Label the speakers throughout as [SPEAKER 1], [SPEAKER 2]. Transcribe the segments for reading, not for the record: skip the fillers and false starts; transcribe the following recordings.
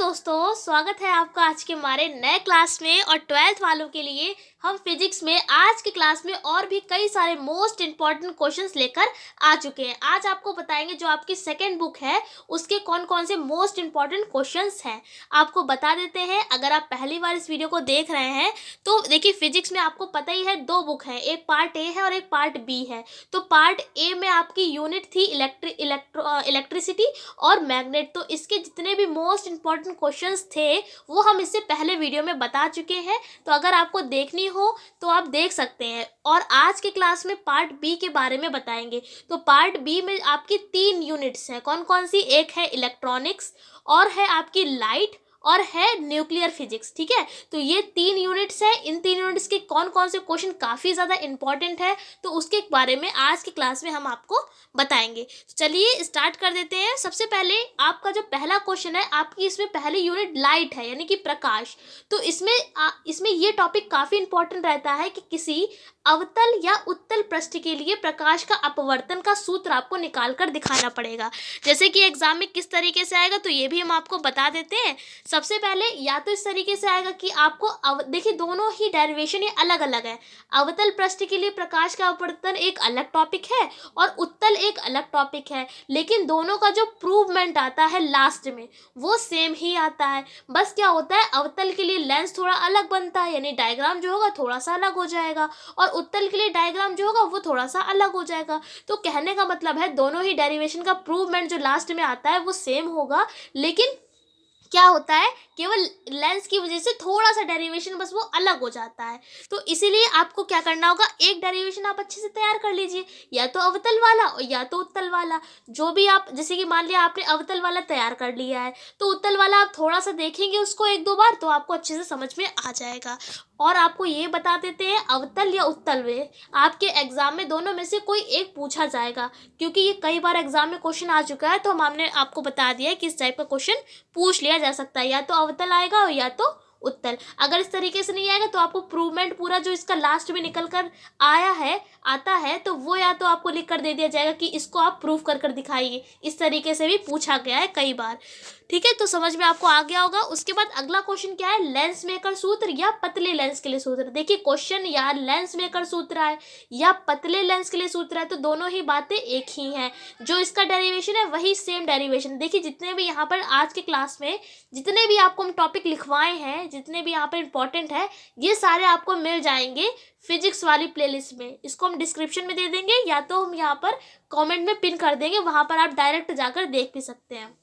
[SPEAKER 1] दोस्तों, स्वागत है आपका आज के हमारे नए क्लास में। और 12th वालों के लिए हम फिजिक्स में आज की क्लास में और भी कई सारे मोस्ट इम्पॉर्टेंट क्वेश्चंस लेकर आ चुके हैं। आज आपको बताएंगे जो आपकी सेकंड बुक है उसके कौन कौन से मोस्ट इम्पॉर्टेंट क्वेश्चंस हैं। आपको बता देते हैं, अगर आप पहली बार इस वीडियो को देख रहे हैं तो देखिए, फिजिक्स में आपको पता ही है दो बुक है, एक पार्ट ए है और एक पार्ट बी है। तो पार्ट ए में आपकी यूनिट थी इलेक्ट्रिसिटी और मैग्नेट। तो इसके जितने भी मोस्ट इंपॉर्टेंट क्वेश्चंस थे वो हम इससे पहले वीडियो में बता चुके हैं। तो अगर आपको देखनी हो तो आप देख सकते हैं। और आज के क्लास में पार्ट बी के बारे में बताएंगे। तो पार्ट बी में आपकी 3 यूनिट्स हैं। कौन कौन सी? एक है इलेक्ट्रॉनिक्स, और है आपकी लाइट, और है न्यूक्लियर फिजिक्स। ठीक है, तो ये 3 यूनिट्स है। इन 3 यूनिट्स के कौन कौन से क्वेश्चन काफ़ी ज़्यादा इंपॉर्टेंट है तो उसके बारे में आज की क्लास में हम आपको बताएंगे। तो चलिए स्टार्ट कर देते हैं। सबसे पहले आपका जो पहला क्वेश्चन है, आपकी इसमें पहली यूनिट लाइट है, यानी कि प्रकाश। तो इसमें ये टॉपिक काफ़ी इंपॉर्टेंट रहता है कि किसी अवतल या उत्तल पृष्ठ के लिए प्रकाश का अपवर्तन का सूत्र आपको निकाल कर दिखाना पड़ेगा। जैसे कि एग्जाम में किस तरीके से आएगा तो ये भी हम आपको बता देते हैं। सबसे पहले या तो इस तरीके से आएगा कि आपको देखिए, दोनों ही डेरिवेशन ये अलग अलग है। अवतल पृष्ठ के लिए प्रकाश का अपवर्तन एक अलग टॉपिक है और उत्तल एक अलग टॉपिक है, लेकिन दोनों का जो प्रूवमेंट आता है लास्ट में वो सेम ही आता है। बस क्या होता है, अवतल के लिए लेंस थोड़ा अलग बनता है, यानी डायग्राम जो होगा थोड़ा सा अलग हो जाएगा, और उत्तल के लिए डायग्राम जो होगा वो थोड़ा सा अलग हो जाएगा। तो कहने का मतलब है दोनों ही डेरिवेशन का प्रूवमेंट जो लास्ट में आता है वो सेम होगा, लेकिन क्या होता है, केवल लेंस की वजह से थोड़ा सा डेरिवेशन बस वो अलग हो जाता है। तो इसीलिए आपको क्या करना होगा, एक डेरिवेशन आप अच्छे से तैयार कर लीजिए, या तो अवतल वाला और या तो उत्तल वाला। जो भी आप, जैसे कि मान लिया आपने अवतल वाला तैयार कर लिया है तो उत्तल वाला आप थोड़ा सा देखेंगे उसको 1-2 बार तो आपको अच्छे से समझ में आ जाएगा। और आपको ये बता देते हैं, अवतल या उत्तल में आपके एग्जाम में दोनों में से कोई एक पूछा जाएगा, क्योंकि ये कई बार एग्जाम में क्वेश्चन आ चुका है। तो हमने आपको बता दिया है कि इस टाइप का क्वेश्चन पूछ लिया जा सकता है, या तो अवतल आएगा और या तो उत्तल। अगर इस तरीके से नहीं आएगा तो आपको प्रूवमेंट पूरा जो इसका लास्ट में निकल कर आता है तो वो या तो आपको लिख कर दे दिया जाएगा कि इसको आप प्रूव कर दिखाइए। इस तरीके से भी पूछा गया है कई बार। ठीक है, तो समझ में आपको आ गया होगा। उसके बाद अगला क्वेश्चन क्या है, लेंस मेकर सूत्र या पतले लेंस के लिए सूत्र। देखिए, क्वेश्चन या लेंस मेकर सूत्र है या पतले लेंस के लिए सूत्र है, तो दोनों ही बातें एक ही हैं। जो इसका डेरिवेशन है वही सेम डेरिवेशन। देखिए, जितने भी यहाँ पर आज के क्लास में जितने भी आपको हम टॉपिक लिखवाए हैं, जितने भी यहाँ पर इंपॉर्टेंट है, ये सारे आपको मिल जाएंगे फिजिक्स वाली प्लेलिस्ट में। इसको हम डिस्क्रिप्शन में दे देंगे, या तो हम यहाँ पर कमेंट में पिन कर देंगे, वहाँ पर आप डायरेक्ट जाकर देख भी सकते हैं।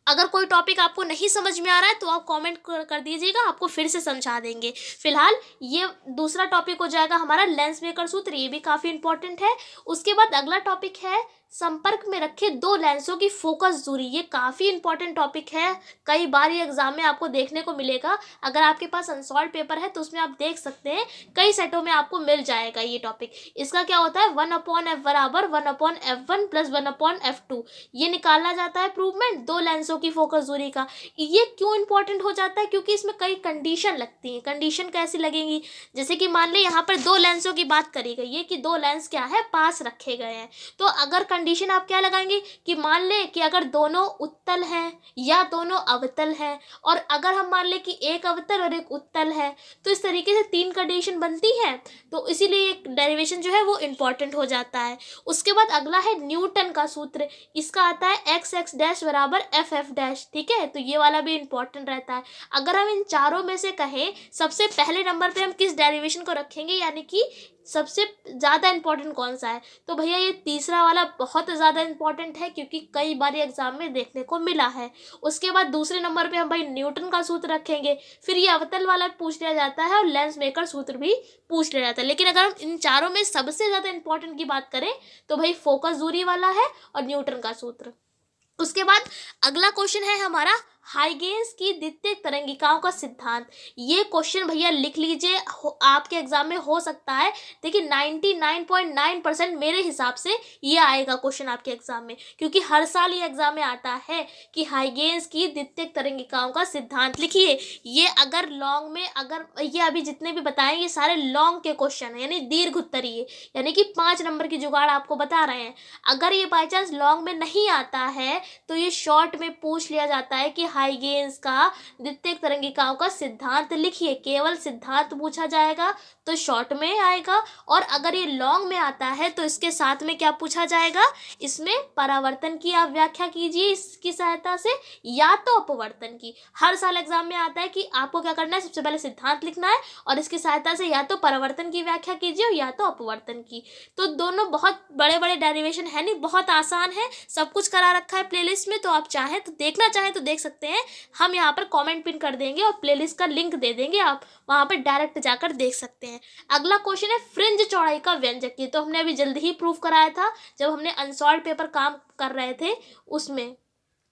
[SPEAKER 1] अगर कोई टॉपिक आपको नहीं समझ में आ रहा है तो आप कमेंट कर दीजिएगा, आपको फिर से समझा देंगे। फिलहाल ये दूसरा टॉपिक हो जाएगा हमारा लेंस मेकर सूत्र, ये भी काफ़ी इंपॉर्टेंट है। उसके बाद अगला टॉपिक है संपर्क में रखे 2 लेंसों की फोकस दूरी। ये काफ़ी इंपॉर्टेंट टॉपिक है, कई बार ये एग्जाम में आपको देखने को मिलेगा। अगर आपके पास अनसॉल्व पेपर है तो उसमें आप देख सकते हैं, कई सेटों में आपको मिल जाएगा ये टॉपिक। इसका क्या होता है, 1/f बराबर 1/f1 प्लस 1/f2 ये निकालना जाता है प्रूवमेंट 2 लेंसों की फोकस दूरी का। ये क्यों इंपॉर्टेंट हो जाता है, क्योंकि इसमें कई कंडीशन लगती हैं। कंडीशन कैसी लगेंगी, जैसे कि मान लें यहाँ पर 2 लेंसों की बात करी गई है कि 2 लेंस क्या है, पास रखे गए हैं। तो अगर कंडीशन आप क्या लगाएंगे कि मान ले कि अगर दोनों उत्तल हैं या दोनों अवतल हैं, और अगर हम मान ले कि एक अवतल और एक उत्तल है, तो इस तरीके से 3 कंडीशन बनती है। तो इसीलिए एक डेरिवेशन जो है वो इंपॉर्टेंट हो जाता है। उसके बाद अगला है न्यूटन का सूत्र। इसका आता है x डैश बराबर f डैश। ठीक है, तो ये वाला भी इंपॉर्टेंट रहता है। अगर हम इन चारों में से कहें सबसे पहले नंबर पे हम किस डेरिवेशन को रखेंगे, यानी कि सबसे ज़्यादा इंपॉर्टेंट कौन सा है, तो भैया ये तीसरा वाला बहुत ज़्यादा इंपॉर्टेंट है, क्योंकि कई बार एग्जाम में देखने को मिला है। उसके बाद दूसरे नंबर पे हम भाई न्यूटन का सूत्र रखेंगे, फिर ये अवतल वाला पूछ लिया जाता है और लेंस मेकर सूत्र भी पूछ लिया जाता है। लेकिन अगर हम इन चारों में सबसे ज़्यादा इंपॉर्टेंट की बात करें तो भाई फोकस दूरी वाला है और न्यूटन का सूत्र। उसके बाद अगला क्वेश्चन है हमारा हाइगेंस की द्वितीय तरंगिकाओं का सिद्धांत। ये क्वेश्चन भैया लिख लीजिए, आपके एग्जाम में हो सकता है। देखिए 99.9% मेरे हिसाब से ये आएगा क्वेश्चन आपके एग्जाम में, क्योंकि हर साल ये एग्जाम में आता है कि हाइगेंस की द्वितीय तरंगिकाओं का सिद्धांत लिखिए। ये अगर लॉन्ग में, अगर ये अभी जितने भी बताएं ये सारे लॉन्ग के क्वेश्चन है, यानी दीर्घ उत्तरीय, यानी कि 5 नंबर की जुगाड़ आपको बता रहे हैं। अगर ये बाई चांस लॉन्ग में नहीं आता है तो ये शॉर्ट में पूछ लिया जाता है कि हाइगेन्स का द्वितीयक तरंगिकाओं का सिद्धांत लिखिए। केवल सिद्धांत पूछा जाएगा तो शॉर्ट में आएगा, और अगर ये लॉन्ग में आता है तो इसके साथ में क्या पूछा जाएगा, इसमें परावर्तन की आप व्याख्या कीजिए इसकी सहायता से, या तो अपवर्तन की। हर साल एग्जाम में आता है कि आपको क्या करना है, सबसे पहले सिद्धांत लिखना है और इसकी सहायता से या तो परावर्तन की व्याख्या कीजिए या तो अपवर्तन की। तो दोनों बहुत बड़े बड़े डेरिवेशन है नहीं, बहुत आसान है, सब कुछ करा रखा है प्लेलिस्ट में, तो आप चाहें तो देखना चाहें तो देख सकते हैं। हम यहाँ पर कमेंट पिन कर देंगे और प्लेलिस्ट का लिंक दे देंगे, आप वहाँ पर डायरेक्ट जाकर देख सकते हैं। अगला क्वेश्चन है फ्रिंज चौड़ाई का व्यंजक। ये तो हमने अभी जल्दी ही प्रूव कराया था जब हमने अनसॉल्व पेपर काम कर रहे थे, उसमें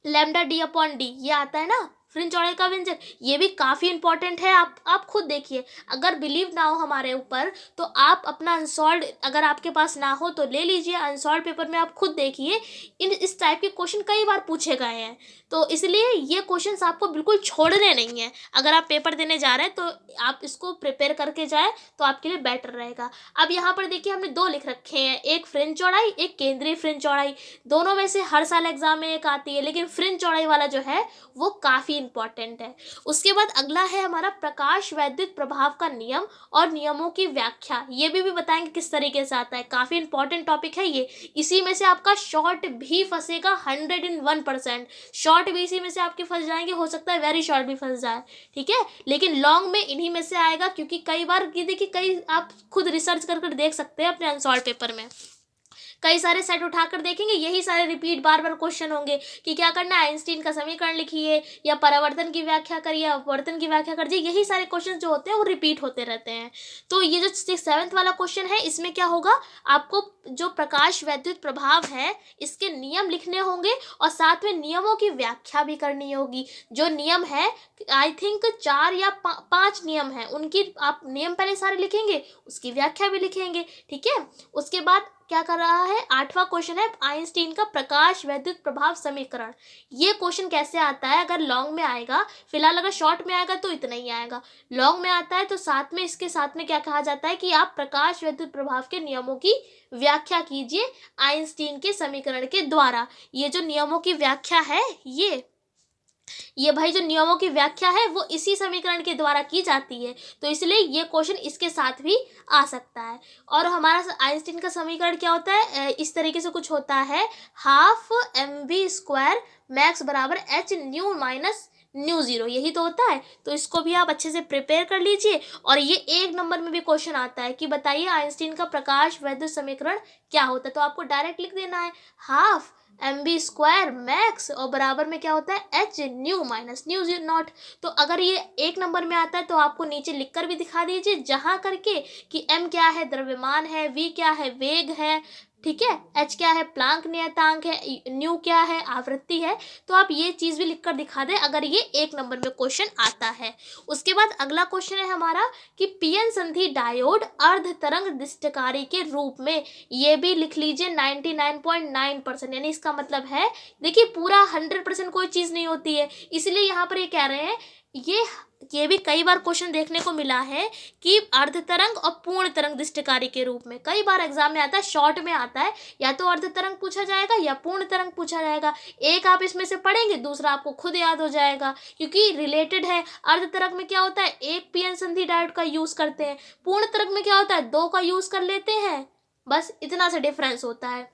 [SPEAKER 1] लैम्डा डी अपॉन डी ये आता है ना फ्रिंज चौड़ाई का व्यंजक। ये भी काफ़ी इंपॉर्टेंट है, आप खुद देखिए। अगर बिलीव ना हो हमारे ऊपर तो आप अपना अनसॉल्व अगर आपके पास ना हो तो ले लीजिए, अनसॉल्व पेपर में आप खुद देखिए, इस टाइप के क्वेश्चन कई बार पूछे गए हैं। तो इसलिए ये क्वेश्चंस आपको बिल्कुल छोड़ने नहीं है। अगर आप पेपर देने जा रहे हैं तो आप इसको प्रिपेयर करके जाए तो आपके लिए बेटर रहेगा। अब यहाँ पर देखिए हमने दो लिख रखे हैं, एक फ्रिंज चौड़ाई, एक केंद्रीय फ्रिंज चौड़ाई। दोनों में से हर साल एग्जाम में एक आती है, लेकिन फ्रिंज चौड़ाई वाला जो है वो काफ़ी इंपॉर्टेंट है। उसके बाद अगला है हमारा प्रकाश वैद्युत प्रभाव का नियम और नियमों की व्याख्या। ये भी बताएंगे किस तरीके से आता है, काफ़ी इंपॉर्टेंट टॉपिक है ये। इसी में से आपका शॉर्ट भी फंसेगा 101%, शॉर्ट भी इसी में से आपके फंस जाएंगे, हो सकता है वेरी शॉर्ट भी फंस जाए, ठीक है, लेकिन लॉन्ग में इन्हीं में से आएगा। क्योंकि कई बार ये देखिए, कई आप खुद रिसर्च कर देख सकते हैं अपने अनसॉल्व पेपर में, कई सारे सेट उठाकर देखेंगे, यही सारे रिपीट बार बार क्वेश्चन होंगे कि क्या करना है, आइंस्टीन का समीकरण लिखिए या परावर्तन की व्याख्या करिए, अपवर्तन की व्याख्या करिए। यही सारे क्वेश्चन जो होते हैं वो रिपीट होते रहते हैं। तो ये जो 7th वाला क्वेश्चन है, इसमें क्या होगा, आपको जो प्रकाश वैद्युत प्रभाव है इसके नियम लिखने होंगे और साथ में नियमों की व्याख्या भी करनी होगी। जो नियम है आई थिंक 4 या 5 नियम है, उनकी आप नियम पहले सारे लिखेंगे, उसकी व्याख्या भी लिखेंगे, ठीक है। उसके बाद क्या कर रहा है, 8वां क्वेश्चन है आइंस्टीन का प्रकाश वैद्युत प्रभाव समीकरण। ये क्वेश्चन कैसे आता है, अगर लॉन्ग में आएगा, फिलहाल अगर शॉर्ट में आएगा तो इतना ही आएगा, लॉन्ग में आता है तो साथ में इसके साथ में क्या कहा जाता है कि आप प्रकाश वैद्युत प्रभाव के नियमों की व्याख्या कीजिए आइंस्टीन के समीकरण के द्वारा। ये जो नियमों की व्याख्या है ये भाई जो नियमों की व्याख्या है वो इसी समीकरण के द्वारा की जाती है, तो इसलिए ये क्वेश्चन इसके साथ भी आ सकता है। और हमारा आइंस्टीन का समीकरण क्या होता है, इस तरीके से कुछ होता है, हाफ mv² मैक्स बराबर h new minus new zero, यही तो होता है। तो इसको भी आप अच्छे से प्रिपेयर कर लीजिए। और ये 1 नंबर में भी क्वेश्चन आता है कि बताइए आइंस्टीन का प्रकाश वैद्युत समीकरण क्या होता है, तो आपको डायरेक्ट लिख देना है हाफ mv² मैक्स और बराबर में क्या होता है h new minus new not. तो अगर ये 1 नंबर में आता है तो आपको नीचे लिखकर भी दिखा दीजिए जहाँ करके कि m क्या है, द्रव्यमान है, v क्या है, वेग है, ठीक है, h क्या है, प्लांक नियतांक है, न्यू क्या है, आवृत्ति है। तो आप ये चीज़ भी लिखकर दिखा दें अगर ये 1 नंबर में क्वेश्चन आता है। उसके बाद अगला क्वेश्चन है हमारा कि पीएन संधि डायोड अर्ध तरंग दृष्टिकारी के रूप में, ये भी लिख लीजिए 99.9%, यानी इसका मतलब है देखिए पूरा 100% कोई चीज़ नहीं होती है, इसलिए यहाँ पर ये कह रहे हैं ये भी कई बार क्वेश्चन देखने को मिला है कि अर्ध तरंग और पूर्ण तरंग दृष्टिकारी के रूप में कई बार एग्जाम में आता है, शॉर्ट में आता है, या तो अर्ध तरंग पूछा जाएगा या पूर्ण तरंग पूछा जाएगा। एक आप इसमें से पढ़ेंगे, दूसरा आपको खुद याद हो जाएगा क्योंकि रिलेटेड है। अर्ध तरंग में क्या होता है, एक पीएन संधि डायोड का यूज करते हैं, पूर्ण तरंग में क्या होता है 2 का यूज कर लेते हैं, बस इतना सा डिफरेंस होता है।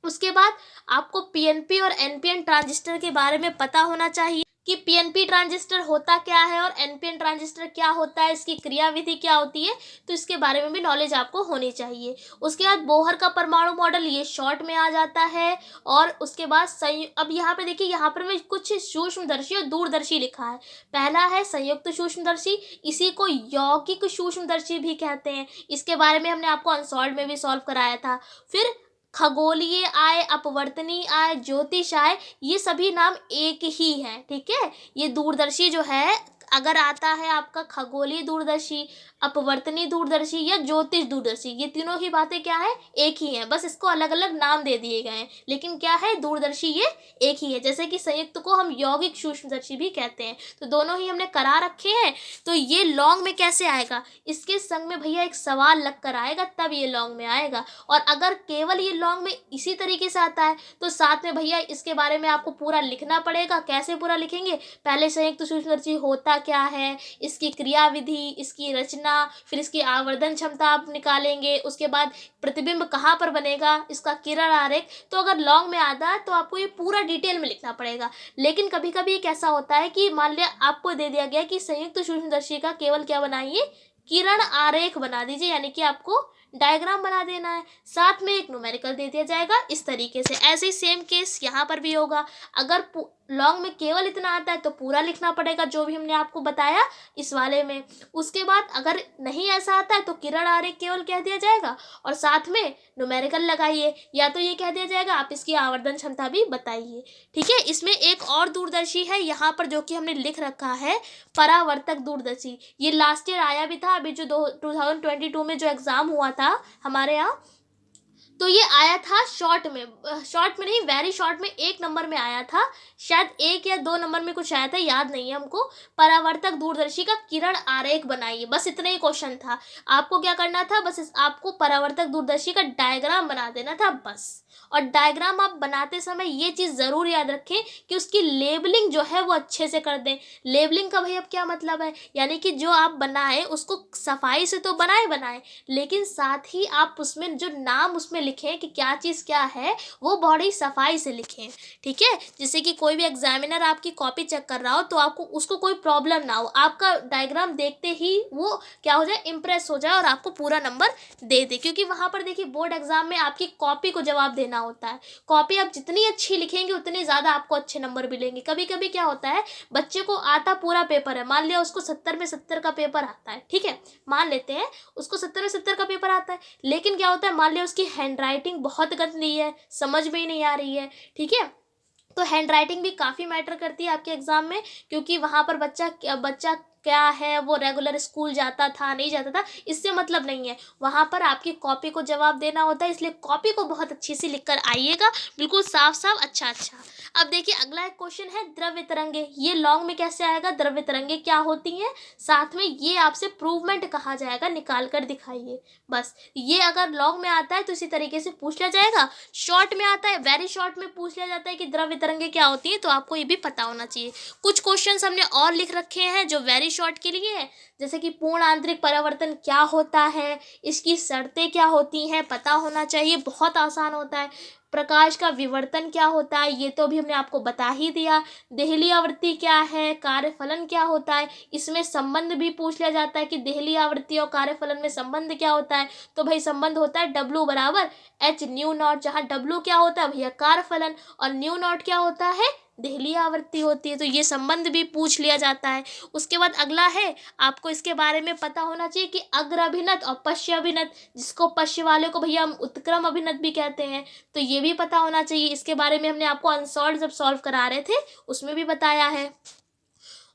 [SPEAKER 1] उसके बाद आपको पीएनपी और एनपीएन ट्रांजिस्टर के बारे में पता होना चाहिए कि पीएनपी ट्रांजिस्टर होता क्या है और एनपीएन ट्रांजिस्टर क्या होता है, इसकी क्रियाविधि क्या होती है, तो इसके बारे में भी नॉलेज आपको होनी चाहिए। उसके बाद बोहर का परमाणु मॉडल, ये शॉर्ट में आ जाता है। और उसके बाद अब यहाँ पे देखिए, यहाँ पर मैं कुछ सूक्ष्मदर्शी और दूरदर्शी लिखा है। पहला है संयुक्त सूक्ष्मदर्शी, इसी को यौगिक सूक्ष्मदर्शी भी कहते हैं, इसके बारे में हमने आपको अनसॉल्व में भी सॉल्व कराया था। फिर खगोलीय आय, अपवर्तनीय आय, ज्योतिष आय, ये सभी नाम एक ही हैं, ठीक है। ये दूरदर्शी जो है अगर आता है आपका खगोलीय दूरदर्शी, अपवर्तनीय दूरदर्शी या ज्योतिष दूरदर्शी, ये तीनों ही बातें क्या है, एक ही हैं, बस इसको अलग अलग नाम दे दिए गए हैं, लेकिन क्या है, दूरदर्शी ये एक ही है। जैसे कि संयुक्त को हम यौगिक सूक्ष्मदर्शी भी कहते हैं, तो दोनों ही हमने करा रखे हैं। तो ये लॉन्ग में कैसे आएगा, इसके संग में भैया एक सवाल लग कर आएगा, तब ये लॉन्ग में आएगा। और अगर केवल ये लॉन्ग में इसी तरीके से आता है तो साथ में भैया इसके बारे में आपको पूरा लिखना पड़ेगा। कैसे पूरा लिखेंगे, पहले संयुक्त सूक्ष्मदर्शी होता क्या है, इसकी क्रियाविधि, इसकी रचना, फिर इसकी आवर्धन क्षमता आप निकालेंगे, उसके बाद प्रतिबिंब कहाँ पर बनेगा, इसका किरण आरेख। तो अगर लॉन्ग में आता है तो आपको ये पूरा डिटेल में लिखना पड़ेगा। लेकिन कभी कभी एक ऐसा होता है कि मान लिया आपको दे दिया गया कि संयुक्त सूक्ष्मदर्शी का केवल क्या बनाइए, किरण आरेख बना दीजिए, यानी कि आपको डायग्राम बना देना है, साथ में एक न्यूमेरिकल दे दिया जाएगा इस तरीके से। ऐसे ही सेम केस यहाँ पर भी होगा। अगर लॉन्ग में केवल इतना आता है तो पूरा लिखना पड़ेगा, जो भी हमने आपको बताया इस वाले में। उसके बाद अगर नहीं ऐसा आता है तो किरण आरेख केवल कह दिया जाएगा और साथ में न्यूमेरिकल लगाइए, या तो ये कह दिया जाएगा आप इसकी आवर्धन क्षमता भी बताइए। ठीक है, इसमें एक और दूरदर्शी है यहाँ पर जो कि हमने लिख रखा है, परावर्तक दूरदर्शी। ये लास्ट ईयर आया भी था, अभी जो 2022 में जो एग्जाम हुआ था हमारे यहाँ, तो ये आया था शॉर्ट में नहीं, वेरी शॉर्ट में 1 नंबर में आया था, शायद 1 या 2 नंबर में कुछ आया था, याद नहीं है हमको। परावर्तक दूरदर्शी का किरण आरेख बनाइए, बस इतना ही क्वेश्चन था। आपको क्या करना था, बस आपको परावर्तक दूरदर्शी का डायग्राम बना देना था बस। और डायग्राम आप बनाते समय ये चीज़ ज़रूर याद रखें कि उसकी लेबलिंग जो है वो अच्छे से कर दें। लेबलिंग का भाई अब क्या मतलब है, यानी कि जो आप बनाए उसको सफाई से तो बनाए, लेकिन साथ ही आप उसमें जो नाम उसमें लिखें कि क्या चीज़ क्या है, वो बड़ी सफाई से लिखें। ठीक है, जिससे कि कोई भी एग्जामिनर आपकी कॉपी चेक कर रहा हो तो आपको उसको कोई प्रॉब्लम ना हो, आपका डायग्राम देखते ही वो क्या हो जाए, इम्प्रेस हो जाए और आपको पूरा नंबर दे दे। क्योंकि वहाँ पर देखिए बोर्ड एग्जाम में आपकी कॉपी को जवाब देना होता है। कॉपी आप जितनी अच्छी लिखेंगे उतने ज़्यादा आपको अच्छे नंबर मिलेंगे। कभी कभी क्या होता है, बच्चे को आता पूरा पेपर है, मान लिया उसको 70 में 70 का पेपर आता है, ठीक है, मान लेते हैं उसको 70 में 70 का पेपर आता है, लेकिन क्या होता है, मान लिया उसकी हैंड राइटिंग बहुत गंदी है, समझ में ही नहीं आ रही है। ठीक है, तो हैंड राइटिंग भी काफ़ी मैटर करती है आपके एग्ज़ाम में, क्योंकि वहाँ पर बच्चा क्या है, वो रेगुलर स्कूल जाता था नहीं जाता था, इससे मतलब नहीं है। वहाँ पर आपकी कॉपी को जवाब देना होता है, इसलिए कॉपी को बहुत अच्छी से लिख कर आइएगा, बिल्कुल साफ साफ अच्छा। अब देखिए अगला एक क्वेश्चन है, द्रव्य तरंगे। ये लॉन्ग में कैसे आएगा, द्रव्य तरंगे क्या होती हैं, साथ में ये आपसे प्रूवमेंट कहा जाएगा, निकाल कर दिखाइए। बस ये अगर लॉन्ग में आता है तो इसी तरीके से पूछ लिया जाएगा। शॉर्ट में आता है, वेरी शॉर्ट में पूछ लिया जाता है कि द्रव्य तरंगे क्या होती हैं, तो आपको ये भी पता होना चाहिए। कुछ क्वेश्चंस हमने और लिख रखे हैं जो वेरी शॉर्ट के लिए है, जैसे कि पूर्ण आंतरिक परावर्तन क्या होता है, इसकी शर्तें क्या होती हैं, पता होना चाहिए, बहुत आसान होता है। प्रकाश का विवर्तन क्या होता है, ये तो भी हमने आपको बता ही दिया। देहली आवृत्ति क्या है, कार्यफलन क्या होता है, इसमें संबंध भी पूछ लिया जाता है कि देहली आवृत्ति और कार्यफलन में संबंध क्या होता है। तो भाई संबंध होता है W बराबर H न्यू नॉट, जहाँ W क्या होता है भैया कार्यफलन और न्यू नॉट क्या होता है, देहली आवृत्ति होती है। तो ये संबंध भी पूछ लिया जाता है। उसके बाद अगला है, आपको इसके बारे में पता होना चाहिए कि अग्र अभिनत और पश्य अभिनत, जिसको पश्य वाले को भैया हम उत्क्रम अभिनत भी कहते हैं, तो ये भी पता होना चाहिए। इसके बारे में हमने आपको अनसॉल्व जब सॉल्व करा रहे थे उसमें भी बताया है।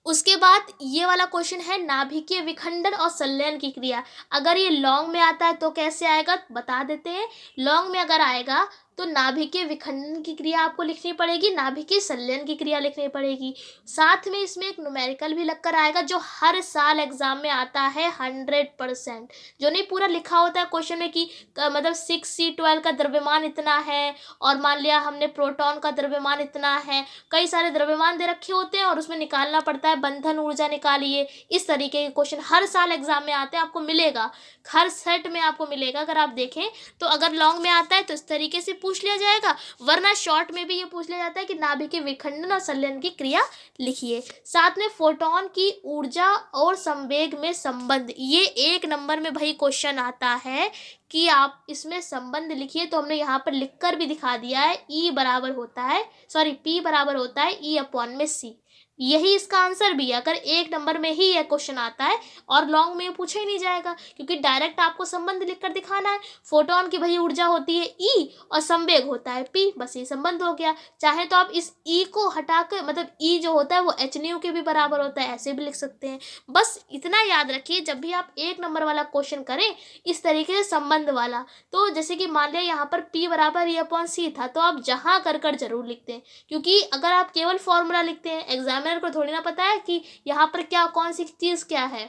[SPEAKER 1] उसके बाद ये वाला क्वेश्चन है, नाभिकीय विखंडन और संलयन की क्रिया। अगर ये लॉन्ग में आता है तो कैसे आएगा बता देते हैं। लॉन्ग में अगर आएगा तो नाभिकीय विखंडन की क्रिया आपको लिखनी पड़ेगी, नाभिकीय संलयन की क्रिया लिखनी पड़ेगी। साथ में इसमें एक न्यूमेरिकल भी लगकर आएगा जो हर साल एग्जाम में आता है 100%, जो नहीं पूरा लिखा होता है क्वेश्चन में कि मतलब 6C12 का द्रव्यमान इतना है, और मान लिया हमने प्रोटॉन का द्रव्यमान इतना है, कई सारे द्रव्यमान दे रखे होते हैं और उसमें निकालना पड़ता है बंधन ऊर्जा निकालिए। इस तरीके के क्वेश्चन हर साल एग्जाम में आते हैं, आपको मिलेगा, हर सेट में आपको मिलेगा अगर आप देखें तो। अगर लॉन्ग में आता है तो इस तरीके से पूछ लिया जाएगा, वरना शॉर्ट में भी ये पूछ लिया जाता है कि नाभिकीय विखंडन और संलयन की क्रिया लिखिए। साथ में फोटोन की ऊर्जा और संवेग में संबंध, ये 1 नंबर में भाई क्वेश्चन आता है कि आप इसमें संबंध लिखिए, तो हमने यहाँ पर लिख कर भी दिखा दिया है। ई बराबर होता है, सॉरी, पी बराबर होता है ई अपॉन में सी। यही इसका आंसर भी है। अगर एक नंबर में ही यह क्वेश्चन आता है और लॉन्ग में पूछा ही नहीं जाएगा, क्योंकि डायरेक्ट आपको संबंध लिखकर दिखाना है। फोटोन की वही ऊर्जा होती है ई और संवेग होता है पी, बस ये संबंध हो गया। चाहे तो आप इस ई को हटाकर, मतलब ई जो होता है वो एच न्यू के भी बराबर होता है, ऐसे भी लिख सकते हैं। बस इतना याद रखिए, जब भी आप एक नंबर वाला क्वेश्चन करें इस तरीके से संबंध वाला, तो जैसे कि मान लिया यहाँ पर पी बराबर ई अपॉन सी था, तो आप जहाँ कर जरूर लिखते हैं, क्योंकि अगर आप केवल फॉर्मूला लिखते हैं, एग्जामिनर को थोड़ी ना पता है कि यहाँ पर क्या, कौन सी चीज़ क्या है।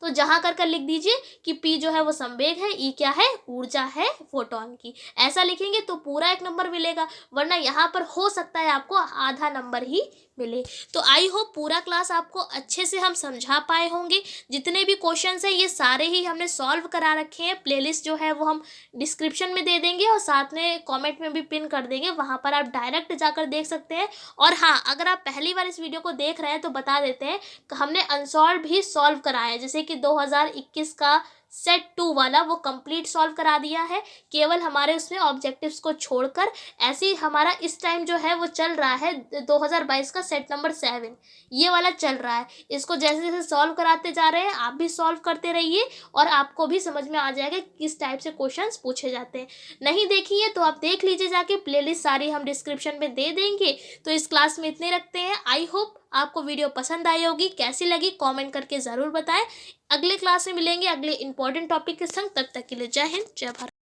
[SPEAKER 1] तो जहाँ कर लिख दीजिए कि P जो है वो संवेग है, E क्या है, ऊर्जा है फोटोन की। ऐसा लिखेंगे तो पूरा एक नंबर मिलेगा, वरना यहाँ पर हो सकता है आपको आधा नंबर ही मिले। तो आई होप पूरा क्लास आपको अच्छे से हम समझा पाए होंगे। जितने भी क्वेश्चंस हैं ये सारे ही हमने सॉल्व करा रखे हैं। प्लेलिस्ट जो है वो हम डिस्क्रिप्शन में दे देंगे और साथ में कमेंट में भी पिन कर देंगे, वहाँ पर आप डायरेक्ट जाकर देख सकते हैं। और हाँ, अगर आप पहली बार इस वीडियो को देख रहे हैं तो बता देते हैं कि हमने अनसॉल्व भी सॉल्व कराया है, जैसे कि 2021 का सेट 2 वाला वो कंप्लीट सॉल्व करा दिया है, केवल हमारे उसमें ऑब्जेक्टिव्स को छोड़कर। ऐसे ही हमारा इस टाइम जो है वो चल रहा है 2022 का सेट नंबर 7, ये वाला चल रहा है। इसको जैसे जैसे सॉल्व कराते जा रहे हैं आप भी सॉल्व करते रहिए और आपको भी समझ में आ जाएगा किस टाइप से क्वेश्चंस पूछे जाते हैं। नहीं देखी है तो आप देख लीजिए जाके, प्लेलिस्ट सारी हम डिस्क्रिप्शन में दे देंगे। तो इस क्लास में इतने रखते हैं। आई होप आपको वीडियो पसंद आई होगी, कैसी लगी कमेंट करके ज़रूर बताएं। अगले क्लास में मिलेंगे अगले इंपॉर्टेंट टॉपिक के संग, तब तक के लिए जय हिंद जय भारत।